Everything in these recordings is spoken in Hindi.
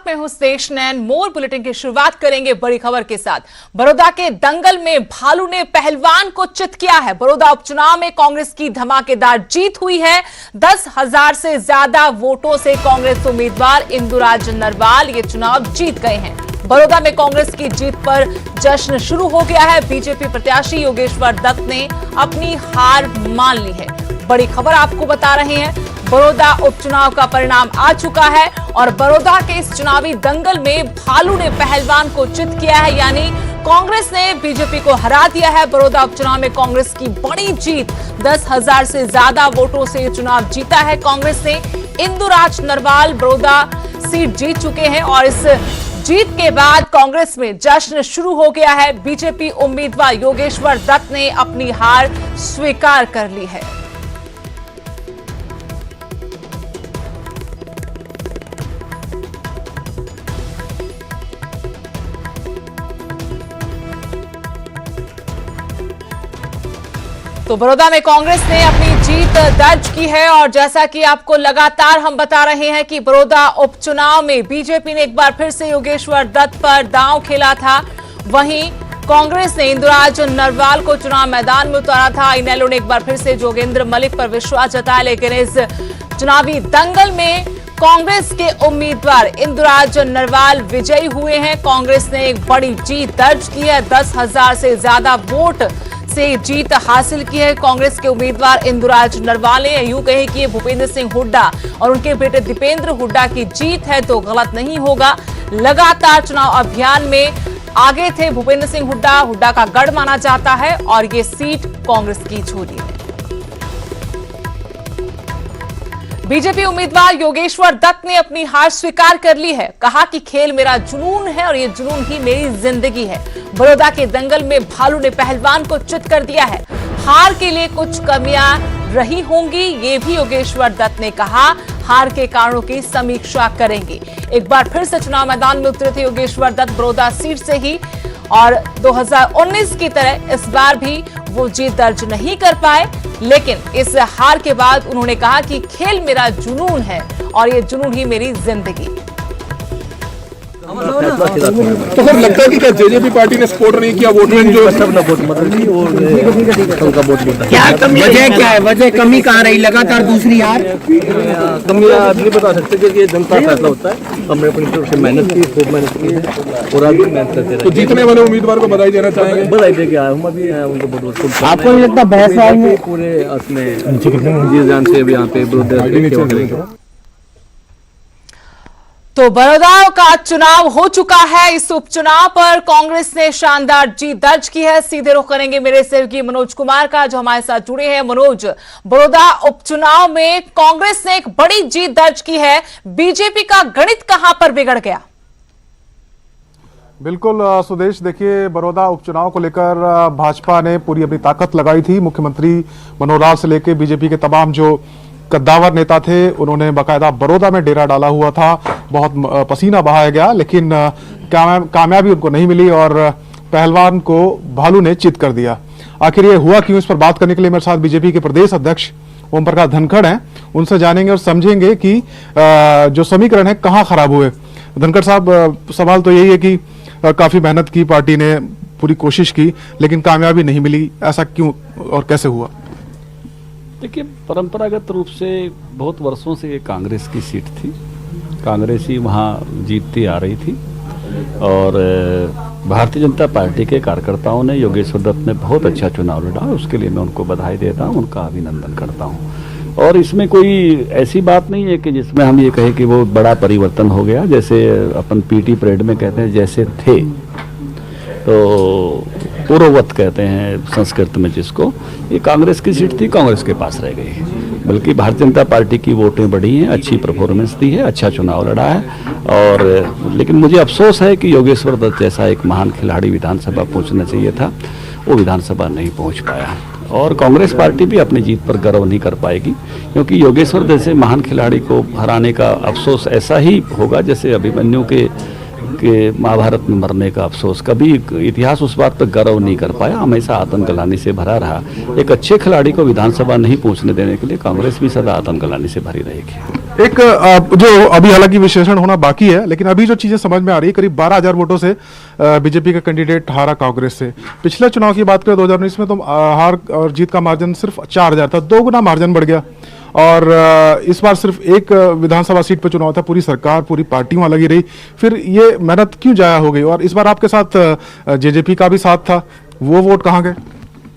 में हूं सुदेश नैन। मोर बुलेटिन की शुरुआत करेंगे बड़ी खबर के साथ। बड़ौदा के दंगल में भालू ने पहलवान को चित किया है। बड़ौदा उपचुनाव में कांग्रेस की धमाकेदार जीत हुई है। 10,000 से ज्यादा वोटों से कांग्रेस उम्मीदवार इंदुराज नरवाल ये चुनाव जीत गए हैं। बड़ौदा में कांग्रेस की जीत पर जश्न शुरू हो गया है। बीजेपी प्रत्याशी योगेश्वर दत्त ने अपनी हार मान ली है। बड़ी खबर आपको बता रहे हैं, बड़ौदा उपचुनाव का परिणाम आ चुका है और बड़ौदा के इस चुनावी दंगल में भालू ने पहलवान को चित किया है, यानी कांग्रेस ने बीजेपी को हरा दिया है। बड़ौदा उपचुनाव में कांग्रेस की बड़ी जीत, 10,000 से ज्यादा वोटों से ये चुनाव जीता है कांग्रेस ने। इंदुराज नरवाल बड़ौदा सीट जीत चुके हैं और इस जीत के बाद कांग्रेस में जश्न शुरू हो गया है। बीजेपी उम्मीदवार योगेश्वर दत्त ने अपनी हार स्वीकार कर ली है। तो बड़ौदा में कांग्रेस ने अपनी जीत दर्ज की है और जैसा कि आपको लगातार हम बता रहे हैं कि बड़ौदा उपचुनाव में बीजेपी ने एक बार फिर से योगेश्वर दत्त पर दांव खेला था। वहीं कांग्रेस ने इंदुराज नरवाल को चुनाव मैदान में उतारा था। इनेलो ने एक बार फिर से जोगेंद्र मलिक पर विश्वास जताया, लेकिन इस चुनावी दंगल में कांग्रेस के उम्मीदवार इंदुराज नरवाल विजयी हुए हैं। कांग्रेस ने एक बड़ी जीत दर्ज की है। 10,000 से ज्यादा वोट से जीत हासिल की है कांग्रेस के उम्मीदवार इंदुराज नरवाल ने। यूं कहे कि ये भूपेंद्र सिंह हुड्डा और उनके बेटे दीपेंद्र हुड्डा की जीत है तो गलत नहीं होगा। लगातार चुनाव अभियान में आगे थे भूपेंद्र सिंह हुड्डा, हुड्डा का गढ़ माना जाता है और ये सीट कांग्रेस की झोली है। बीजेपी उम्मीदवार योगेश्वर दत्त ने अपनी हार स्वीकार कर ली है। कहा कि खेल मेरा जुनून है और ये जुनून ही मेरी जिंदगी है। बड़ौदा के दंगल में भालू ने पहलवान को चित कर दिया है। हार के लिए कुछ कमियां रही होंगी, ये भी योगेश्वर दत्त ने कहा। हार के कारणों की समीक्षा करेंगे। एक बार फिर से चुनाव मैदान में उतरे थे योगेश्वर दत्त बड़ौदा सीट से ही और 2019 की तरह इस बार भी वो जीत दर्ज नहीं कर पाए, लेकिन इस हार के बाद उन्होंने कहा कि खेल मेरा जुनून है और ये जुनून ही मेरी जिंदगी। तो सर लगता है कि क्या जेजेपी पार्टी ने सपोर्ट नहीं किया वोट में, जो सब ना वोट वजह क्या है? वजह कमी कहाँ रही? लगातार दूसरी हार कमी आप नहीं बता सकते क्योंकि ये जनता फैसला होता है। हमने अपनी तरफ से मेहनत की, खूब मेहनत की है और आज भी मेहनत करते रहे। तो जीतने वाले उम्मीदवार को बधाई देना चाहेंगे? बधाई दे के आए हम अभी उनको बहुत। आपको नहीं लगता बहस पूरे उसमें जी जान से यहाँ पे तो बड़ौदा का चुनाव हो चुका है। इस उपचुनाव पर कांग्रेस ने शानदार जीत दर्ज की है। सीधे रुख करेंगे मेरे सहयोगी मनोज कुमार का, जो हमारे साथ जुड़े हैं। मनोज, बड़ौदा उपचुनाव में कांग्रेस ने एक बड़ी जीत दर्ज की है। बीजेपी का गणित कहां पर बिगड़ गया? बिल्कुल सुदेश, देखिए बड़ौदा उपचुनाव को लेकर भाजपा ने पूरी अपनी ताकत लगाई थी। मुख्यमंत्री मनोहर लाल से लेकर बीजेपी के तमाम जो कद्दावर नेता थे उन्होंने बाकायदा बड़ौदा में डेरा डाला हुआ था। बहुत पसीना बहाया गया, लेकिन कामयाबी उनको नहीं मिली और पहलवान को भालू ने चित कर दिया। आखिर ये हुआ क्यों, इस पर बात करने के लिए मेरे साथ बीजेपी के प्रदेश अध्यक्ष ओम प्रकाश धनखड़ हैं। उनसे जानेंगे और समझेंगे कि जो समीकरण है कहाँ खराब हुए। धनखड़ साहब, सवाल तो यही है कि काफी मेहनत की पार्टी ने, पूरी कोशिश की, लेकिन कामयाबी नहीं मिली। ऐसा क्यों और कैसे हुआ? देखिए, परंपरागत रूप से बहुत वर्षों से ये कांग्रेस की सीट थी। कांग्रेस ही वहाँ जीतती आ रही थी और भारतीय जनता पार्टी के कार्यकर्ताओं ने, योगेश्वर दत्त ने बहुत अच्छा चुनाव लड़ा। उसके लिए मैं उनको बधाई देता हूँ, उनका अभिनंदन करता हूँ। और इसमें कोई ऐसी बात नहीं है कि जिसमें हम ये कहें कि वो बड़ा परिवर्तन हो गया। जैसे अपन पीटी परेड में कहते हैं जैसे थे तो पूर्ववत कहते हैं संस्कृत में जिसको, ये कांग्रेस की सीट थी, कांग्रेस के पास रह गई। बल्कि भारतीय जनता पार्टी की वोटें बढ़ी हैं, अच्छी परफॉर्मेंस दी है, अच्छा चुनाव लड़ा है। और लेकिन मुझे अफसोस है कि योगेश्वर दत्त जैसा एक महान खिलाड़ी विधानसभा पहुंचना चाहिए था, वो विधानसभा नहीं पहुंच पाया। और कांग्रेस पार्टी भी अपनी जीत पर गर्व नहीं कर पाएगी, क्योंकि योगेश्वर जैसे महान खिलाड़ी को हराने का अफसोस ऐसा ही होगा जैसे अभिमन्यु के महाभारत में मरने का अफसोस। कभी इतिहास उस बात पर गर्व नहीं कर पाया, हमेशा आतंकग्लानि से भरा रहा। एक अच्छे खिलाड़ी को विधानसभा नहीं पहुंचने देने के लिए कांग्रेस भी सदा आतंकग्लानि से भरी रहेगी। एक जो अभी हालांकि विश्लेषण होना बाकी है, लेकिन अभी जो चीजें समझ में आ रही है, करीब 12,000 वोटों से बीजेपी का कैंडिडेट हारा कांग्रेस से। पिछले चुनाव की बात करें 2019 में तो हार और जीत का मार्जिन सिर्फ 4,000 था, 2 गुना मार्जिन बढ़ गया। और इस बार सिर्फ एक विधानसभा सीट पर चुनाव था, पूरी सरकार पूरी पार्टी वहां लगी रही, फिर ये मेहनत क्यों जाया हो गई? और इस बार आपके साथ जेजेपी का भी साथ था, वो वोट कहाँ गए?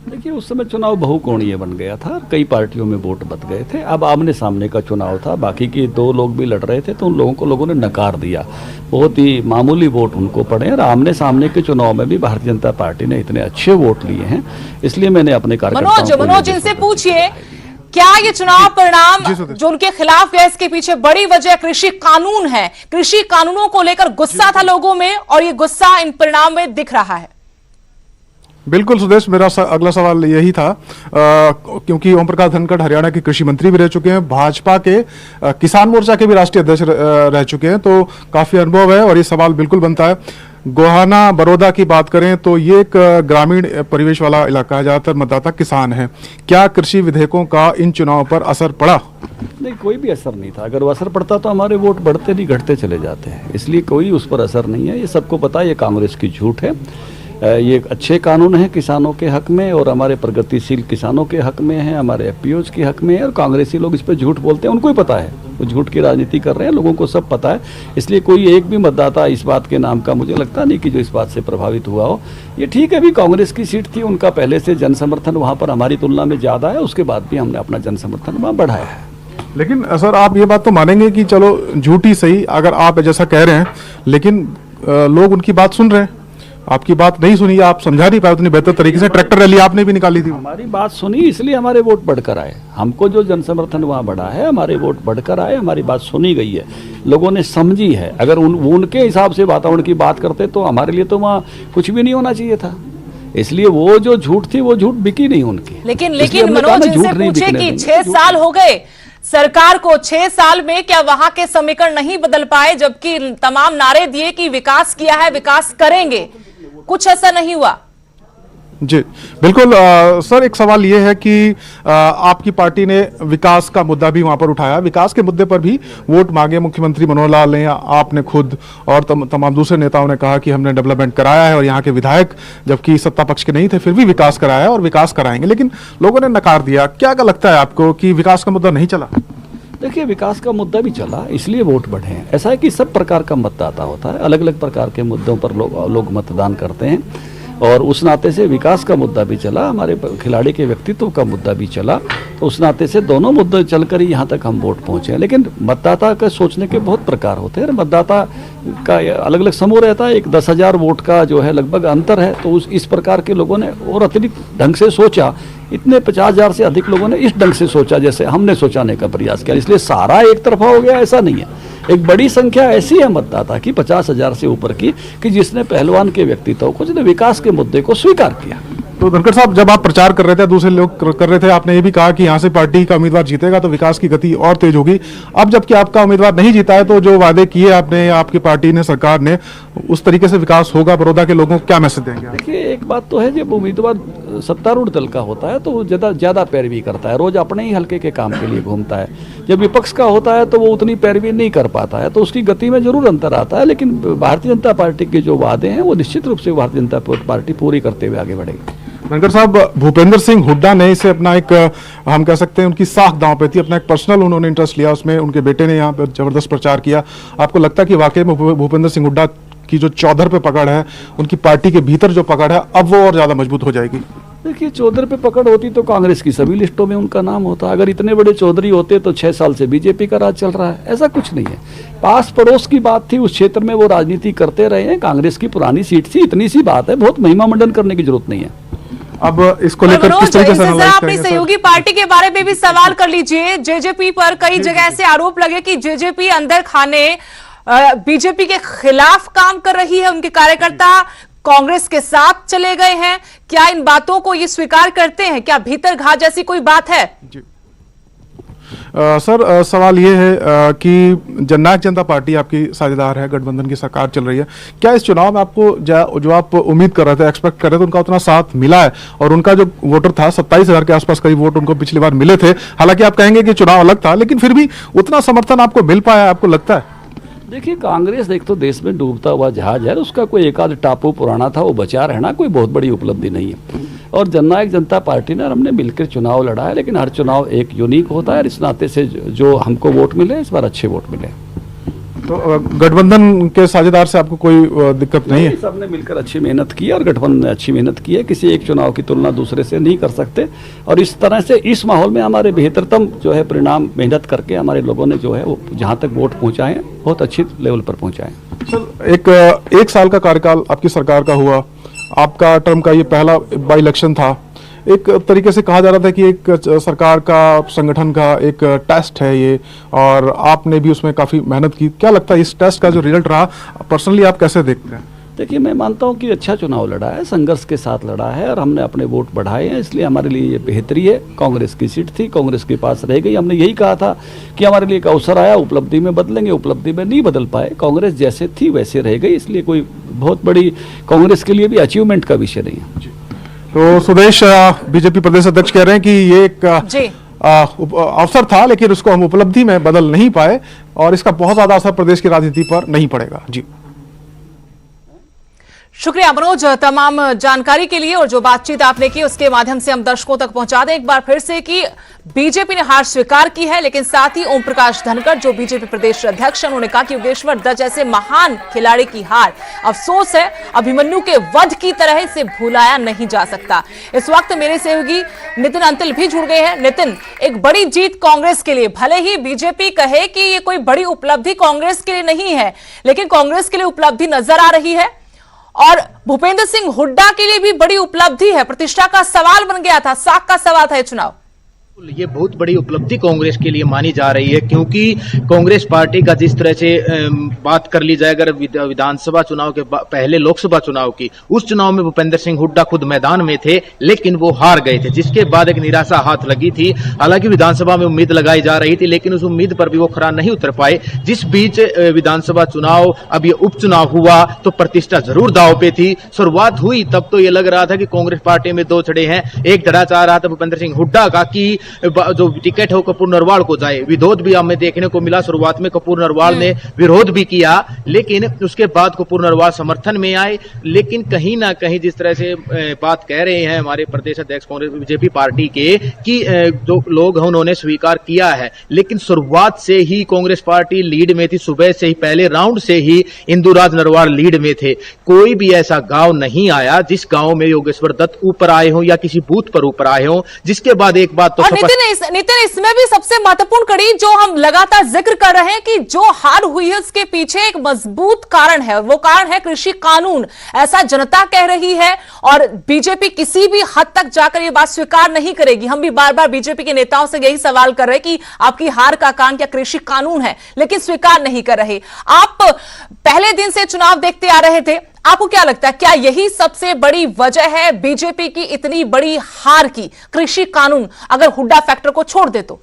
देखिए, उस समय चुनाव बहुकोणीय बन गया था, कई पार्टियों में वोट बच गए थे। अब आमने सामने का चुनाव था, बाकी के 2 लोग भी लड़ रहे थे, तो उन लोगों को लोगों ने नकार दिया, बहुत ही मामूली वोट उनको पड़े। और आमने सामने के चुनाव में भी भारतीय जनता पार्टी ने इतने अच्छे वोट लिए हैं, इसलिए मैंने अपने मनोज इनसे पूछिए, क्या ये चुनाव परिणाम जो उनके खिलाफ गए, इसके पीछे बड़ी वजह कृषि कानून है? कृषि कानूनों को लेकर गुस्सा था लोगों में और ये गुस्सा इन परिणाम में दिख रहा है। बिल्कुल सुदेश, मेरा अगला सवाल यही था, क्योंकि ओम प्रकाश धनखड़ हरियाणा के कृषि मंत्री भी रह चुके हैं, भाजपा के किसान मोर्चा के भी राष्ट्रीय अध्यक्ष रह चुके हैं, तो काफी अनुभव है और ये सवाल बिल्कुल बनता है। गोहाना बड़ौदा की बात करें तो ये एक ग्रामीण परिवेश वाला इलाका है, ज्यादातर मतदाता किसान हैं। क्या कृषि विधेयकों का इन चुनाव पर असर पड़ा? नहीं, कोई भी असर नहीं था। अगर वो असर पड़ता तो हमारे वोट बढ़ते नहीं घटते चले जाते हैं, इसलिए कोई उस पर असर नहीं है। ये सबको पता है, ये कांग्रेस की झूठ है। ये अच्छे कानून हैं किसानों के हक में और हमारे प्रगतिशील किसानों के हक में है, हमारे एफपीओज के हक में है। और कांग्रेसी लोग इस पर झूठ बोलते हैं, उनको ही पता है, वो झूठ की राजनीति कर रहे हैं, लोगों को सब पता है। इसलिए कोई एक भी मतदाता इस बात के नाम का मुझे लगता नहीं कि जो इस बात से प्रभावित हुआ हो। ये ठीक है, भी कांग्रेस की सीट थी, उनका पहले से जन समर्थन वहाँ पर हमारी तुलना में ज़्यादा है, उसके बाद भी हमने अपना जन समर्थन वहाँ बढ़ाया है। लेकिन सर, आप ये बात तो मानेंगे कि चलो झूठी सही, अगर आप जैसा कह रहे हैं, लेकिन लोग उनकी बात सुन रहे हैं, आपकी बात नहीं सुनी, आप समझा नहीं पाए उतनी बेहतर तरीके से। ट्रैक्टर रैली आपने भी निकाली थी। हमारी बात सुनी, इसलिए हमारे वोट बढ़कर आए। हमको जो जन समर्थन वहाँ बढ़ा है, हमारे वोट बढ़कर आए, हमारी बात सुनी गई है, लोगों ने समझी है। अगर उनके हिसाब से वातावरण की बात करते तो हमारे लिए तो वहाँ कुछ भी नहीं होना चाहिए था। इसलिए वो जो झूठ थी वो झूठ बिकी नहीं उनकी। लेकिन मनोज इनसे पूछे कि 6 साल हो गए सरकार को, 6 साल में क्या वहां के समीकरण नहीं बदल पाए? जबकि तमाम नारे दिए कि विकास किया है, विकास करेंगे, कुछ ऐसा नहीं हुआ। जी बिल्कुल। सर, एक सवाल ये है कि आपकी पार्टी ने विकास का मुद्दा भी वहां पर उठाया, विकास के मुद्दे पर भी वोट मांगे मुख्यमंत्री मनोहर लाल ने, आपने खुद और तमाम दूसरे नेताओं ने कहा कि हमने डेवलपमेंट कराया है, और यहाँ के विधायक जबकि सत्ता पक्ष के नहीं थे फिर भी विकास कराया है और विकास कराएंगे, लेकिन लोगों ने नकार दिया। क्या लगता है आपको कि विकास का मुद्दा नहीं चला? देखिए, विकास का मुद्दा भी चला, इसलिए वोट बढ़े हैं। ऐसा है कि सब प्रकार का मतदाता होता है, अलग अलग प्रकार के मुद्दों पर लोग मतदान करते हैं, और उस नाते से विकास का मुद्दा भी चला, हमारे खिलाड़ी के व्यक्तित्व का मुद्दा भी चला, तो उस नाते से दोनों मुद्दे चलकर ही यहाँ तक हम वोट पहुँचे हैं। लेकिन मतदाता का सोचने के बहुत प्रकार होते हैं, मतदाता का अलग अलग समूह रहता है। एक 10,000 वोट का जो है लगभग अंतर है, तो इस प्रकार के लोगों ने और अतिरिक्त ढंग से सोचा। इतने 50,000 से अधिक लोगों ने इस ढंग से सोचा जैसे हमने सोचाने का प्रयास किया, इसलिए सारा एक तरफा हो गया, ऐसा नहीं है। एक बड़ी संख्या ऐसी है मतदाता की 50,000 से ऊपर की, कि जिसने पहलवान के व्यक्तित्व को, जिसने विकास के मुद्दे को स्वीकार किया। तो धनखड़ साहब, जब आप प्रचार कर रहे थे, दूसरे लोग कर रहे थे, आपने ये भी कहा कि यहाँ से पार्टी का उम्मीदवार जीतेगा तो विकास की गति और तेज होगी। अब जबकि आपका उम्मीदवार नहीं जीता है, तो जो वादे किए आपने, आपकी पार्टी ने, सरकार ने, उस तरीके से विकास होगा बड़ौदा के लोगों को क्या मैसेज देंगे? देखिए, एक बात तो है, जब उम्मीदवार सत्तारूढ़ दल का होता है तो वो ज्यादा पैरवी करता है, रोज अपने ही हल्के के काम के लिए घूमता है। जब विपक्ष का होता है तो वो उतनी पैरवी नहीं कर पाता है, तो उसकी गति में जरूर अंतर आता है। लेकिन भारतीय जनता पार्टी के जो वादे हैं वो निश्चित रूप से भारतीय जनता पार्टी पूरी करते हुए आगे बढ़ेगी। धनखड़ साहब, भूपेंद्र सिंह हुड्डा ने इसे अपना एक, हम कह सकते हैं उनकी साख दांव पे थी, अपना एक पर्सनल उन्होंने इंटरेस्ट लिया उसमें, उनके बेटे ने यहाँ पर जबरदस्त प्रचार किया। आपको लगता है कि वाकई में भूपेंद्र सिंह हुड्डा की जो चौधर पे पकड़ है, उनकी पार्टी के भीतर जो पकड़ है, अब वो और ज्यादा मजबूत हो जाएगी? देखिए, चौधरी पे पकड़ होती तो कांग्रेस की सभी लिस्टों में उनका नाम होता। अगर इतने बड़े चौधरी होते तो 6 साल से बीजेपी का राज चल रहा है। ऐसा कुछ नहीं है, पास पड़ोस की बात थी, उस क्षेत्र में वो राजनीति करते रहे हैं, कांग्रेस की पुरानी सीट थी, इतनी सी बात है, बहुत महिमा मंडन करने की जरूरत नहीं है। अब इसको लेकर किस तरीके से अपनी सहयोगी पार्टी के बारे में भी सवाल कर लीजिए। जेजेपी पर कई जगह ऐसे आरोप लगे कि जेजेपी अंदर खाने बीजेपी के खिलाफ काम कर रही है, उनके कार्यकर्ता कांग्रेस के साथ चले गए हैं। क्या इन बातों को ये स्वीकार करते हैं? क्या भीतर घात जैसी कोई बात है? सर, सवाल ये है कि जननायक जनता पार्टी आपकी साझेदार है, गठबंधन की सरकार चल रही है। क्या इस चुनाव में आपको जो आप उम्मीद कर रहे थे, एक्सपेक्ट कर रहे थे, उनका उतना साथ मिला है? और उनका जो वोटर था 27,000 के आसपास करीब वोट उनको पिछली बार मिले थे। हालांकि आप कहेंगे कि चुनाव अलग था, लेकिन फिर भी उतना समर्थन आपको मिल पाया, आपको लगता है? देखिए, कांग्रेस एक तो देश में डूबता हुआ जहाज है, उसका कोई एक आध टापू पुराना था वो बचा रहना कोई बहुत बड़ी उपलब्धि नहीं है। और जननायक जनता पार्टी ने और हमने मिलकर चुनाव लड़ा है, लेकिन हर चुनाव एक यूनिक होता है और इस नाते से जो हमको वोट मिले, इस बार अच्छे वोट मिले। तो गठबंधन के साझेदार से आपको कोई दिक्कत नहीं है? सबने मिलकर अच्छी मेहनत की और गठबंधन ने अच्छी मेहनत की है। किसी एक चुनाव की तुलना दूसरे से नहीं कर सकते और इस तरह से इस माहौल में हमारे बेहतरतम जो है परिणाम मेहनत करके हमारे लोगों ने जो है वो जहाँ तक वोट पहुँचाए हैं बहुत अच्छी लेवल पर पहुँचाए। सर, एक साल का कार्यकाल आपकी सरकार का हुआ, आपका टर्म का ये पहला बाई इलेक्शन था। एक तरीके से कहा जा रहा था कि एक सरकार का, संगठन का एक टेस्ट है ये, और आपने भी उसमें काफी मेहनत की। क्या लगता है इस टेस्ट का जो रिजल्ट रहा, पर्सनली आप कैसे देखते हैं? देखिए, मैं मानता हूं कि अच्छा चुनाव लड़ा है, संघर्ष के साथ लड़ा है और हमने अपने वोट बढ़ाए हैं, इसलिए हमारे लिए ये बेहतरी है। कांग्रेस की सीट थी, कांग्रेस के पास रह गई। हमने यही कहा था कि हमारे लिए एक अवसर आया, उपलब्धि में बदलेंगे, उपलब्धि में नहीं बदल पाए। कांग्रेस जैसे थी वैसे रह गई, इसलिए कोई बहुत बड़ी कांग्रेस के लिए भी अचीवमेंट का विषय नहीं है। तो सुदेश, बीजेपी प्रदेश अध्यक्ष कह रहे हैं कि ये एक अवसर था, लेकिन उसको हम उपलब्धि में बदल नहीं पाए और इसका बहुत ज्यादा असर प्रदेश की राजनीति पर नहीं पड़ेगा। जी, शुक्रिया मनोज तमाम जानकारी के लिए, और जो बातचीत आपने की उसके माध्यम से हम दर्शकों तक पहुंचा दें एक बार फिर से कि बीजेपी ने हार स्वीकार की है, लेकिन साथ ही ओम प्रकाश धनखड़ जो बीजेपी प्रदेश अध्यक्ष हैं, उन्होंने कहा कि योगेश्वर दत्त जैसे महान खिलाड़ी की हार अफसोस है, अभिमन्यु के वध की तरह इसे भुलाया नहीं जा सकता। इस वक्त मेरे सहयोगी नितिन अंतिल भी जुड़ गए हैं। नितिन, एक बड़ी जीत कांग्रेस के लिए, भले ही बीजेपी कहे कि ये कोई बड़ी उपलब्धि कांग्रेस के लिए नहीं है, लेकिन कांग्रेस के लिए उपलब्धि नजर आ रही है और भूपेंद्र सिंह हुड्डा के लिए भी बड़ी उपलब्धि है। प्रतिष्ठा का सवाल बन गया था, साख का सवाल था ये चुनाव। ये बहुत बड़ी उपलब्धि कांग्रेस के लिए मानी जा रही है, क्योंकि कांग्रेस पार्टी का जिस तरह से बात कर ली जाए अगर विधानसभा चुनाव के पहले लोकसभा चुनाव की, उस चुनाव में भूपेंद्र सिंह हुड्डा खुद मैदान में थे लेकिन वो हार गए थे, जिसके बाद एक निराशा हाथ लगी थी। हालांकि विधानसभा में उम्मीद लगाई जा रही थी, लेकिन उस उम्मीद पर भी वो खरा नहीं उतर पाए। जिस बीच विधानसभा चुनाव, अब ये उपचुनाव हुआ तो प्रतिष्ठा जरूर दांव पे थी। शुरुआत हुई तब तो ये लग रहा था कि कांग्रेस पार्टी में दो छड़े हैं, एक धड़ा चाह रहा था भूपेंद्र सिंह हुड्डा का कि जो टिकट है वो कपूर नरवाल को जाए। विरोध भी हमें देखने को मिला, शुरुआत में कपूर नरवाल ने विरोध भी किया, लेकिन उसके बाद कपूर नरवाल समर्थन में आए। लेकिन कहीं ना कहीं जिस तरह से बात कह रहे हैं हमारे प्रदेश अध्यक्ष कांग्रेस बीजेपी पार्टी के कि जो लोग हैं उन्होंने स्वीकार किया है, लेकिन शुरुआत से ही कांग्रेस पार्टी लीड में थी। सुबह से ही, पहले राउंड से ही इंदुराज नरवाल लीड में थे। कोई भी ऐसा गांव नहीं आया जिस गांव में योगेश्वर दत्त ऊपर आए हों या किसी बूथ पर ऊपर आए हों। जिसके बाद एक बात तो नितिन, इसमें भी सबसे महत्वपूर्ण कड़ी जो हम लगातार जिक्र कर रहे हैं कि जो हार हुई है उसके पीछे एक मजबूत कारण है, वो कारण है कृषि कानून। ऐसा जनता कह रही है और बीजेपी किसी भी हद तक जाकर ये बात स्वीकार नहीं करेगी। हम भी बार बार बीजेपी के नेताओं से यही सवाल कर रहे हैं कि आपकी हार का कारण क्या कृषि कानून है, लेकिन स्वीकार नहीं कर रहे। आप पहले दिन से चुनाव देखते आ रहे थे, आपको क्या लगता है, क्या यही सबसे बड़ी वजह है बीजेपी की इतनी बड़ी हार की, कृषि कानून, अगर हुड्डा फैक्टर को छोड़ दे तो?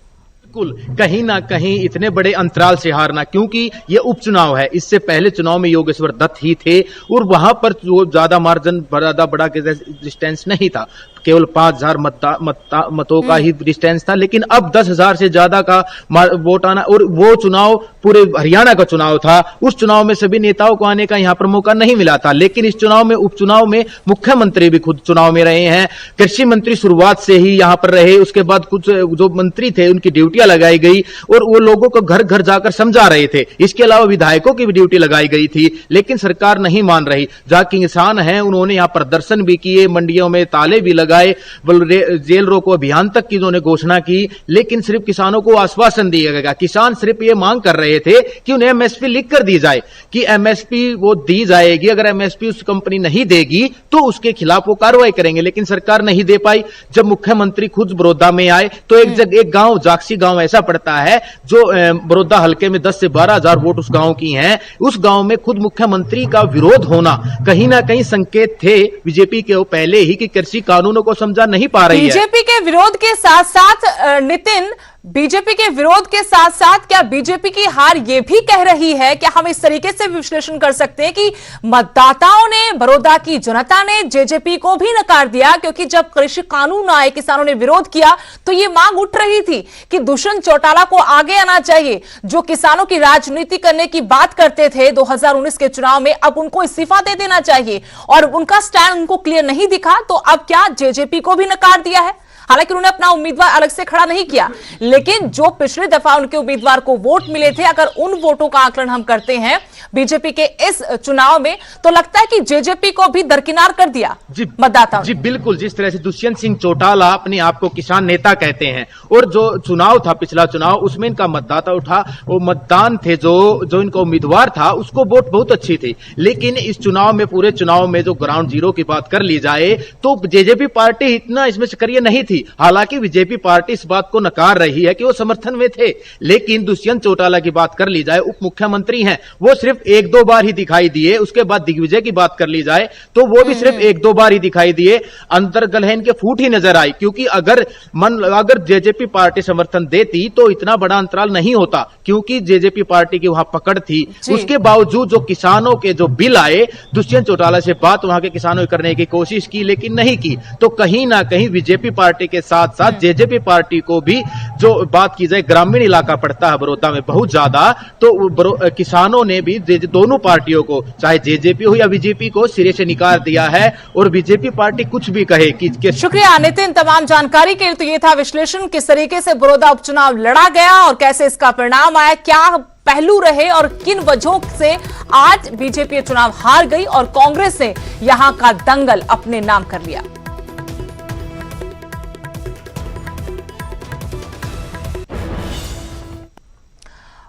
बिल्कुल, कहीं ना कहीं इतने बड़े अंतराल से हारना, क्योंकि ये उपचुनाव है। इससे पहले चुनाव में योगेश्वर दत्त ही थे और वहां पर जो ज्यादा मार्जिन, ज्यादा बड़ा डिस्टेंस नहीं था, केवल 5,000 मतों का ही डिस्टेंस था। लेकिन अब 10,000 से ज्यादा का वोट आना, और वो चुनाव पूरे हरियाणा का चुनाव था। उस चुनाव में सभी नेताओं को आने का यहां पर मौका नहीं मिला था, लेकिन इस चुनाव में, उपचुनाव में मुख्यमंत्री भी खुद चुनाव में रहे हैं, कृषि मंत्री शुरुआत से ही यहां पर रहे। उसके बाद कुछ जो मंत्री थे उनकी ड्यूटियां लगाई गई और वो लोगों को घर घर जाकर समझा रहे थे। इसके अलावा विधायकों की भी ड्यूटी लगाई गई थी, लेकिन सरकार नहीं मान रही। जहां किसान हैं उन्होंने यहां प्रदर्शन भी किए, मंडियों में ताले भी लगाए, जेल रोको अभियान तक की उन्होंने घोषणा की, लेकिन सिर्फ किसानों को आश्वासन दिया गया। किसान सिर्फ ये मांग कर रहे थे कि उन्हें एमएसपी लिख कर दी जाए कि एमएसपी वो दी जाएगी, अगर एमएसपी उस कंपनी नहीं देगी तो उसके खिलाफ वो कार्रवाई करेंगे, लेकिन सरकार नहीं दे पाई। जब मुख्यमंत्री खुद बड़ौदा में आए तो एक गांव, जाक्सी गांव ऐसा पड़ता है जो बड़ौदा हल्के में 10 से 12,000 वोट उस गांव की हैं, उस गांव में खुद मुख्यमंत्री का विरोध होना कहीं ना कहीं संकेत थे बीजेपी के पहले ही कि कृषि कानूनों को समझा नहीं पा रही है। बीजेपी के विरोध के साथ साथ नितिन, बीजेपी के विरोध के साथ साथ क्या बीजेपी की हार यह भी कह रही है कि हम इस तरीके से विश्लेषण कर सकते हैं कि मतदाताओं ने, बड़ौदा की जनता ने जेजेपी को भी नकार दिया, क्योंकि जब कृषि कानून आए, किसानों ने विरोध किया तो यह मांग उठ रही थी कि दुष्यंत चौटाला को आगे आना चाहिए। जो किसानों की राजनीति करने की बात करते थे 2019 के चुनाव में, अब उनको इस्तीफा दे देना चाहिए, और उनका स्टैंड उनको क्लियर नहीं दिखा तो अब क्या जेजेपी को भी नकार दिया है। हालांकि उन्होंने अपना उम्मीदवार अलग से खड़ा नहीं किया, लेकिन जो पिछली दफा उनके उम्मीदवार को वोट मिले थे, अगर उन वोटों का आकलन हम करते हैं बीजेपी के इस चुनाव में, तो लगता है कि जेजेपी को भी दरकिनार कर दिया मतदाताओं। जी बिल्कुल, जिस तरह से दुष्यंत सिंह चौटाला अपने आप को किसान नेता कहते हैं, और जो चुनाव था पिछला चुनाव, उसमें इनका मतदाता उठा, वो मतदान थे जो इनका उम्मीदवार था उसको वोट बहुत अच्छी थी। लेकिन इस चुनाव में, पूरे चुनाव में जो ग्राउंड जीरो की बात कर ली जाए तो जेजेपी पार्टी इतना इसमें सक्रिय नहीं थी। हालांकि बीजेपी पार्टी इस बात को नकार रही है कि वो समर्थन में थे, लेकिन दुष्यंत चौटाला की बात कर ली जाए, उप मुख्यमंत्री हैं, वो सिर्फ एक दो बार ही दिखाई दिए। उसके बाद दिग्विजय की बात कर ली जाए तो वो भी सिर्फ एक दो बार ही दिखाई दिए। अंतर्गलह इनके फूट ही नजर आई, क्योंकि अगर जेजेपी पार्टी समर्थन देती तो इतना बड़ा अंतराल नहीं होता, क्योंकि जेजेपी पार्टी की वहां पकड़ थी। उसके बावजूद जो किसानों के जो बिल आए, दुष्यंत चौटाला से बात वहां के किसानों की करने की कोशिश की, लेकिन नहीं की। तो कहीं ना कहीं बीजेपी पार्टी के साथ साथ जेजेपी पार्टी को भी, जो बात की जाए ग्रामीण इलाका पड़ता है बड़ौदा में बहुत ज्यादा, तो किसानों ने भी दोनों पार्टियों को, चाहे जेजेपी हो या बीजेपी को, सिरे से निकाल दिया है। और बीजेपी पार्टी कुछ भी कहे कि शुक्रिया नितिन, तमाम जानकारी के लिए। तो ये था विश्लेषण, किस तरीके से बड़ौदा उपचुनाव लड़ा गया और कैसे इसका परिणाम आया, क्या पहलू रहे और किन वजहों से आज बीजेपी चुनाव हार गई और कांग्रेस ने यहां का दंगल अपने नाम कर लिया।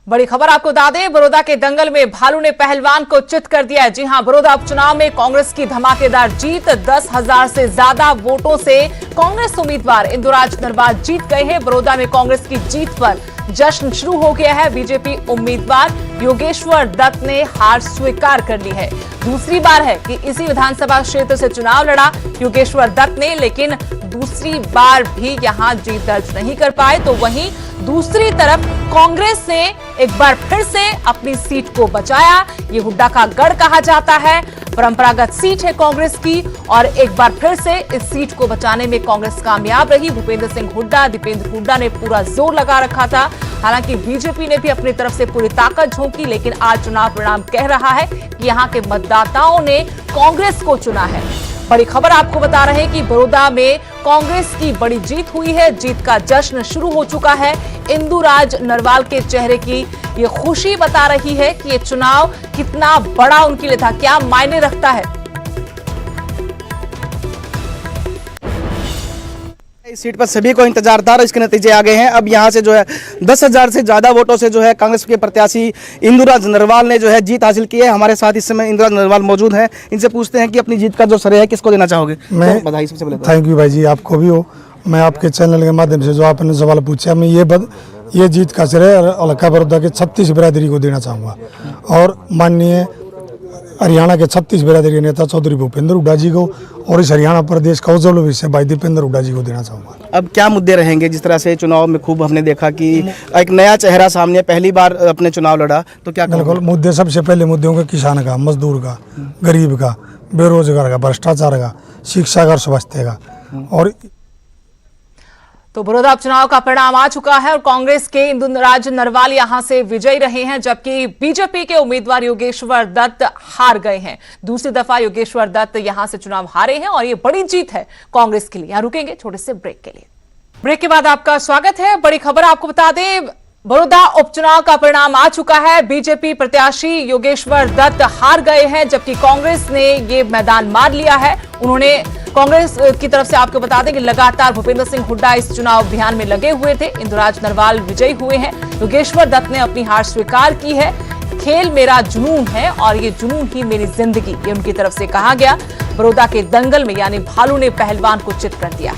बड़ी खबर आपको बता दें, बड़ौदा के दंगल में भालू ने पहलवान को चित कर दिया है। जी हां, बड़ौदा उपचुनाव में कांग्रेस की धमाकेदार जीत, 10,000 से ज्यादा वोटों से कांग्रेस उम्मीदवार इंदुराज नरवाल जीत गए हैं। बड़ौदा में कांग्रेस की जीत पर जश्न शुरू हो गया है। बीजेपी उम्मीदवार योगेश्वर दत्त ने हार स्वीकार कर ली है। दूसरी बार है कि इसी विधानसभा क्षेत्र से चुनाव लड़ा योगेश्वर दत्त ने, लेकिन दूसरी बार भी यहां जीत दर्ज नहीं कर पाए। तो वहीं दूसरी तरफ कांग्रेस ने एक बार फिर से अपनी सीट को बचाया। ये हुड्डा का गढ़ कहा जाता है, परंपरागत सीट है कांग्रेस की, और एक बार फिर से इस सीट को बचाने में कांग्रेस कामयाब रही। भूपेंद्र सिंह हुड्डा, दीपेंद्र हुड्डा ने पूरा जोर लगा रखा था। हालांकि बीजेपी ने भी अपनी तरफ से पूरी ताकत झोंकी, लेकिन आज चुनाव परिणाम कह रहा है कि यहां के मतदाताओं ने कांग्रेस को चुना है। बड़ी खबर आपको बता रहे हैं कि बड़ौदा में कांग्रेस की बड़ी जीत हुई है। जीत का जश्न शुरू हो चुका है। इंदुराज नरवाल के चेहरे की ये खुशी बता रही है कि ये चुनाव कितना बड़ा उनके लिए था, क्या मायने रखता है। इस सीट पर सभी को इंतजार था और इसके नतीजे आ गए हैं। अब यहां से जो है 10,000 से ज्यादा वोटों से जो है कांग्रेस के प्रत्याशी इंदुराज नरवाल ने जो है जीत हासिल की है। हमारे साथ इस समय इंदुराज नरवाल मौजूद हैं, इनसे पूछते हैं कि अपनी जीत का जो श्रेय है किसको देना चाहोगे। मैं बधाई सबसे पहले। थैंक यू भाई जी, आपको भी हो। मैं आपके चैनल के माध्यम से जो आपने सवाल पूछा, मैं ये जीत का श्रेय अलका बड़ौदा के 36 बिरादरी को देना चाहूँगा, और माननीय हरियाणा के 36 बिरादरी के नेता चौधरी भूपेंद्र हुड्डा जी को, और इस हरियाणा प्रदेश का उज्जवल भविष्य भाई दीपेंद्र हुड्डा जी को देना चाहूँगा। अब क्या मुद्दे रहेंगे? जिस तरह से चुनाव में खूब हमने देखा कि एक नया चेहरा सामने पहली बार अपने चुनाव लड़ा, तो क्या बिल्कुल मुद्दे, सबसे पहले मुद्दों का किसान का, मजदूर का, गरीब का, बेरोजगार का, भ्रष्टाचार का, शिक्षा का, स्वास्थ्य का। और तो बड़ौदा उपचुनाव का परिणाम आ चुका है और कांग्रेस के इंदुराज नरवाल यहां से विजयी रहे हैं, जबकि बीजेपी के उम्मीदवार योगेश्वर दत्त हार गए हैं। दूसरी दफा योगेश्वर दत्त यहां से चुनाव हारे हैं और ये बड़ी जीत है कांग्रेस के लिए। यहां रुकेंगे छोटे से ब्रेक के लिए। ब्रेक के बाद आपका स्वागत है। बड़ी खबर आपको बता दें, बड़ौदा उपचुनाव का परिणाम आ चुका है। बीजेपी प्रत्याशी योगेश्वर दत्त हार गए हैं, जबकि कांग्रेस ने ये मैदान मार लिया है। उन्होंने कांग्रेस की तरफ से आपको बता दें कि लगातार भूपेंद्र सिंह हुड्डा इस चुनाव अभियान में लगे हुए थे। इंदुराज नरवाल विजयी हुए हैं। योगेश्वर दत्त ने अपनी हार स्वीकार की है। खेल मेरा जुनून है और ये जुनून ही मेरी जिंदगी, ये उनकी तरफ से कहा गया। बड़ौदा के दंगल में यानी भालू ने पहलवान को चित कर दिया।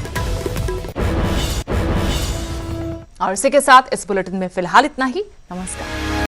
और इसी के साथ इस बुलेटिन में फिलहाल इतना ही। नमस्कार।